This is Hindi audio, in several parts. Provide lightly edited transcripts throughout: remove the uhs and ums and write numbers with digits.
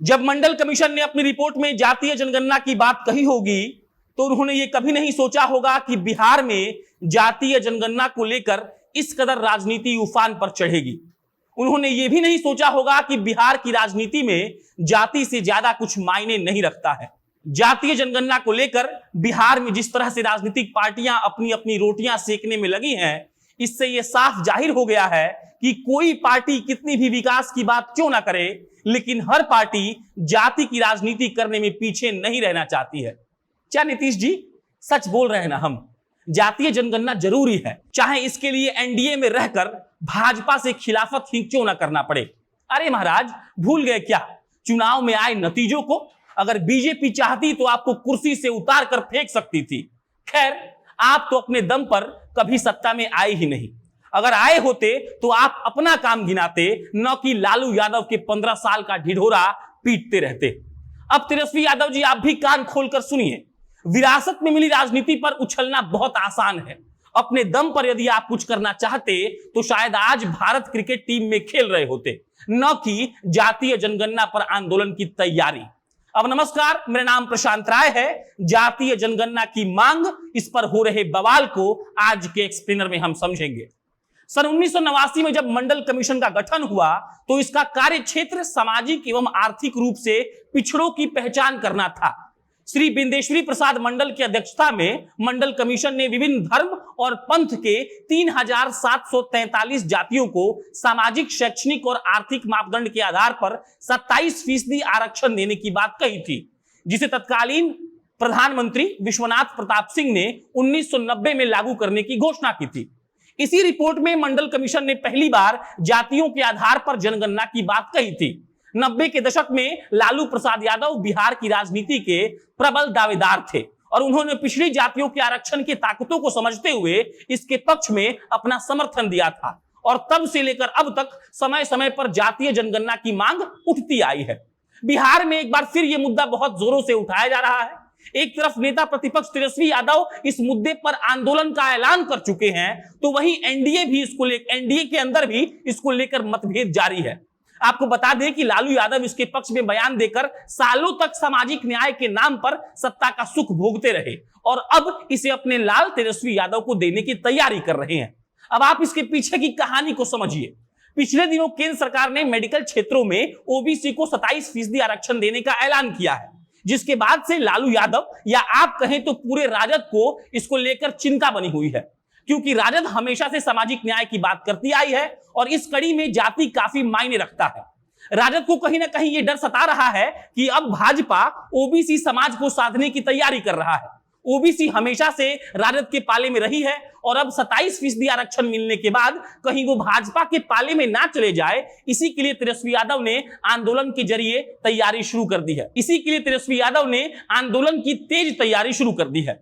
जब मंडल कमीशन ने अपनी रिपोर्ट में जातीय जनगणना की बात कही होगी तो उन्होंने ये कभी नहीं सोचा होगा कि बिहार में जातीय जनगणना को लेकर इस कदर राजनीति उफान पर चढ़ेगी। उन्होंने ये भी नहीं सोचा होगा कि बिहार की राजनीति में जाति से ज्यादा कुछ मायने नहीं रखता है। जातीय जनगणना को लेकर बिहार में जिस तरह से राजनीतिक पार्टियां अपनी अपनी रोटियां सेकने में लगी हैं, इससे यह साफ जाहिर हो गया है कि कोई पार्टी कितनी भी विकास की बात क्यों ना करे, लेकिन हर पार्टी जाति की राजनीति करने में पीछे नहीं रहना चाहती है। क्या नीतीश जी सच बोल रहे हैं ना? हम जातीय जनगणना जरूरी है, चाहे इसके लिए एनडीए में रहकर भाजपा से खिलाफत ही क्यों ना करना पड़े। अरे महाराज, भूल गए क्या चुनाव में आए नतीजों को? अगर बीजेपी चाहती तो आपको कुर्सी से उतार कर फेंक सकती थी। खैर, आप तो अपने दम पर कभी सत्ता में आए ही नहीं। अगर आए होते तो आप अपना काम गिनाते, न कि लालू यादव के 15 साल का ढिढोरा पीटते रहते। अब तेजस्वी यादव जी, आप भी कान खोलकर सुनिए। विरासत में मिली राजनीति पर उछलना बहुत आसान है। अपने दम पर यदि आप कुछ करना चाहते तो शायद आज भारत क्रिकेट टीम में खेल रहे होते, न कि जातीय जनगणना पर आंदोलन की तैयारी। अब नमस्कार, मेरा नाम प्रशांत राय है। जातीय जनगणना की मांग, इस पर हो रहे बवाल को आज के एक्सप्लेनर में हम समझेंगे। सन 1989 में जब मंडल कमीशन का गठन हुआ तो इसका कार्य क्षेत्र सामाजिक एवं आर्थिक रूप से पिछड़ों की पहचान करना था। श्री बिंदेश्वरी प्रसाद मंडल की अध्यक्षता में मंडल कमीशन ने विभिन्न धर्म और पंथ के 3743 जातियों को सामाजिक, शैक्षणिक और आर्थिक मापदंड के आधार पर 27% आरक्षण देने की बात कही थी, जिसे तत्कालीन प्रधानमंत्री विश्वनाथ प्रताप सिंह ने 1990 में लागू करने की घोषणा की थी। इसी रिपोर्ट में मंडल कमीशन ने पहली बार जातियों के आधार पर जनगणना की बात कही थी। 90 के दशक में लालू प्रसाद यादव बिहार की राजनीति के प्रबल दावेदार थे और उन्होंने पिछड़ी जातियों के आरक्षण की ताकतों को समझते हुए इसके पक्ष में अपना समर्थन दिया था और तब से लेकर अब तक समय समय पर जातीय जनगणना की मांग उठती आई है। बिहार में एक बार फिर यह मुद्दा बहुत जोरों से उठाया जा रहा है। एक तरफ नेता प्रतिपक्ष तेजस्वी यादव इस मुद्दे पर आंदोलन का ऐलान कर चुके हैं, तो वहीं एनडीए के अंदर भी इसको लेकर मतभेद जारी है। आपको बता दें कि लालू यादव इसके पक्ष में बयान देकर सालों तक सामाजिक न्याय के नाम पर सत्ता का सुख भोगते रहे और अब इसे अपने लाल तेजस्वी यादव को देने की तैयारी कर रहे हैं। अब आप इसके पीछे की कहानी को समझिए। पिछले दिनों केंद्र सरकार ने मेडिकल क्षेत्रों में ओबीसी को 27% आरक्षण देने का ऐलान किया है, जिसके बाद से लालू यादव या आप कहें तो पूरे राजद को इसको लेकर चिंता बनी हुई है, क्योंकि राजद हमेशा से सामाजिक न्याय की बात करती आई है और इस कड़ी में जाति काफी मायने रखता है। राजद को कहीं ना कहीं यह डर सता रहा है कि अब भाजपा ओबीसी समाज को साधने की तैयारी कर रहा है। ओबीसी हमेशा से राजद के पाले में रही है और अब 27% आरक्षण मिलने के बाद कहीं वो भाजपा के पाले में ना चले जाए, इसी के लिए तेजस्वी यादव ने आंदोलन के जरिए तैयारी शुरू कर दी है। इसी के लिए तेजस्वी यादव ने आंदोलन की तेज तैयारी शुरू कर दी है।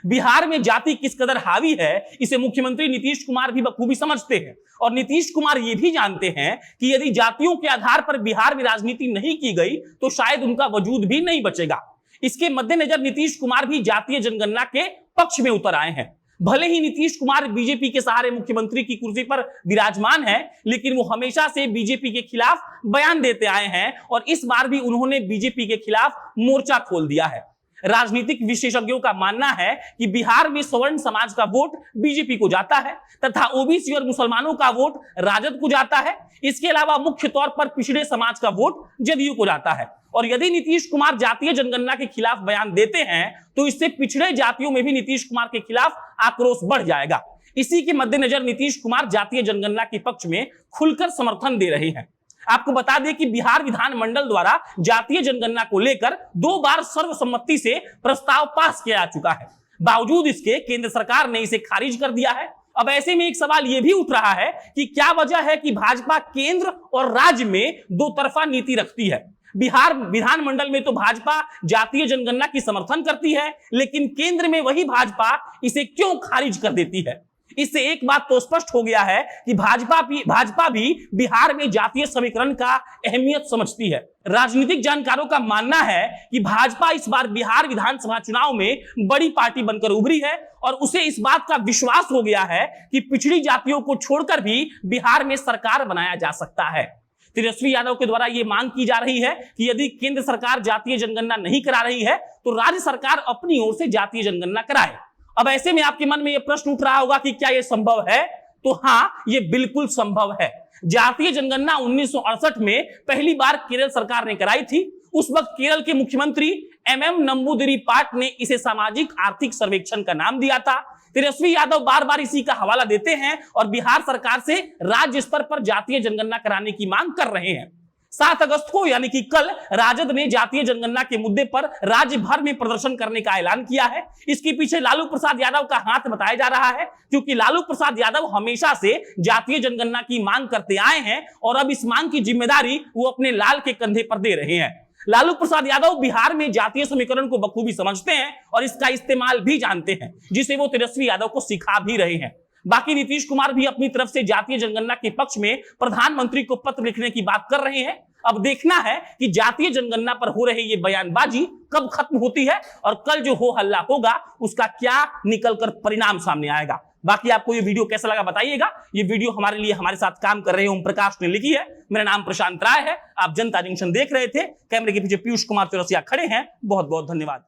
बिहार में जाति किस कदर हावी है, इसे मुख्यमंत्री नीतीश कुमार भी बखूबी समझते हैं और नीतीश कुमार ये भी जानते हैं कि यदि जातियों के आधार पर बिहार में राजनीति नहीं की गई तो शायद उनका वजूद भी नहीं बचेगा। इसके मद्देनजर नीतीश कुमार भी जातीय जनगणना के पक्ष में उतर आए हैं। भले ही नीतीश कुमार बीजेपी के सहारे मुख्यमंत्री की कुर्सी पर विराजमान है, लेकिन वो हमेशा से बीजेपी के खिलाफ बयान देते आए हैं और इस बार भी उन्होंने बीजेपी के खिलाफ मोर्चा खोल दिया है। राजनीतिक विशेषज्ञों का मानना है कि बिहार में सवर्ण समाज का वोट बीजेपी को जाता है तथा ओबीसी और मुसलमानों का वोट राजद को जाता है। इसके अलावा मुख्य तौर पर पिछड़े समाज का वोट जदयू को जाता है और यदि नीतीश कुमार जातीय जनगणना के खिलाफ बयान देते हैं तो इससे पिछड़े जातियों में भी नीतीश कुमार के खिलाफ आक्रोश बढ़ जाएगा। इसी के मद्देनजर नीतीश कुमार जातीय जनगणना के पक्ष में खुलकर समर्थन दे रहे हैं। आपको बता दें कि बिहार विधानमंडल द्वारा जातीय जनगणना को लेकर 2 बार सर्वसम्मति से प्रस्ताव पास किया जा चुका है। बावजूद इसके केंद्र सरकार ने इसे खारिज कर दिया है। अब ऐसे में एक सवाल यह भी उठ रहा है कि क्या वजह है कि भाजपा केंद्र और राज्य में दो तरफा नीति रखती है। बिहार विधानमंडल में तो भाजपा जातीय जनगणना की समर्थन करती है, लेकिन केंद्र में वही भाजपा इसे क्यों खारिज कर देती है। इससे एक बात तो स्पष्ट हो गया है कि भाजपा भी बिहार में जातीय समीकरण का अहमियत समझती है। राजनीतिक जानकारों का मानना है कि भाजपा इस बार बिहार विधानसभा चुनाव में बड़ी पार्टी बनकर उभरी है और उसे इस बात का विश्वास हो गया है कि पिछड़ी जातियों को छोड़कर भी बिहार में सरकार बनाया जा सकता है। तेजस्वी यादव के द्वारा यह मांग की जा रही है कि यदि केंद्र सरकार जातीय जनगणना नहीं करा रही है तो राज्य सरकार अपनी ओर से जातीय जनगणना कराए। अब ऐसे में आपके मन में यह प्रश्न उठ रहा होगा कि क्या यह संभव है? तो हां, यह बिल्कुल संभव है। जातीय जनगणना 1968 में पहली बार केरल सरकार ने कराई थी। उस वक्त केरल के मुख्यमंत्री MM नंबूदिरी-पाट ने इसे सामाजिक आर्थिक सर्वेक्षण का नाम दिया था। तेजस्वी यादव बार बार इसी का हवाला देते हैं और बिहार सरकार से राज्य स्तर पर जातीय जनगणना कराने की मांग कर रहे हैं। 7 अगस्त को यानी कि कल राजद ने जातीय जनगणना के मुद्दे पर राज्य भर में प्रदर्शन करने का ऐलान किया है। इसके पीछे लालू प्रसाद यादव का हाथ बताया जा रहा है, क्योंकि लालू प्रसाद यादव हमेशा से जातीय जनगणना की मांग करते आए हैं और अब इस मांग की जिम्मेदारी वो अपने लाल के कंधे पर दे रहे हैं। लालू प्रसाद यादव बिहार में जातीय समीकरण को बखूबी समझते हैं और इसका इस्तेमाल भी जानते हैं, जिसे वो तेजस्वी यादव को सिखा भी रहे हैं। बाकी नीतीश कुमार भी अपनी तरफ से जातीय जनगणना के पक्ष में प्रधानमंत्री को पत्र लिखने की बात कर रहे हैं। अब देखना है कि जातीय जनगणना पर हो रही ये बयानबाजी कब खत्म होती है और कल जो हो हल्ला होगा उसका क्या निकलकर परिणाम सामने आएगा। बाकी आपको ये वीडियो कैसा लगा बताइएगा। ये वीडियो हमारे लिए हमारे साथ काम कर रहे ओम प्रकाश ने लिखी है। मेरा नाम प्रशांत राय है। आप जनता जंक्शन देख रहे थे। कैमरे के पीछे पीयूष कुमार चौरसिया खड़े हैं। बहुत बहुत धन्यवाद।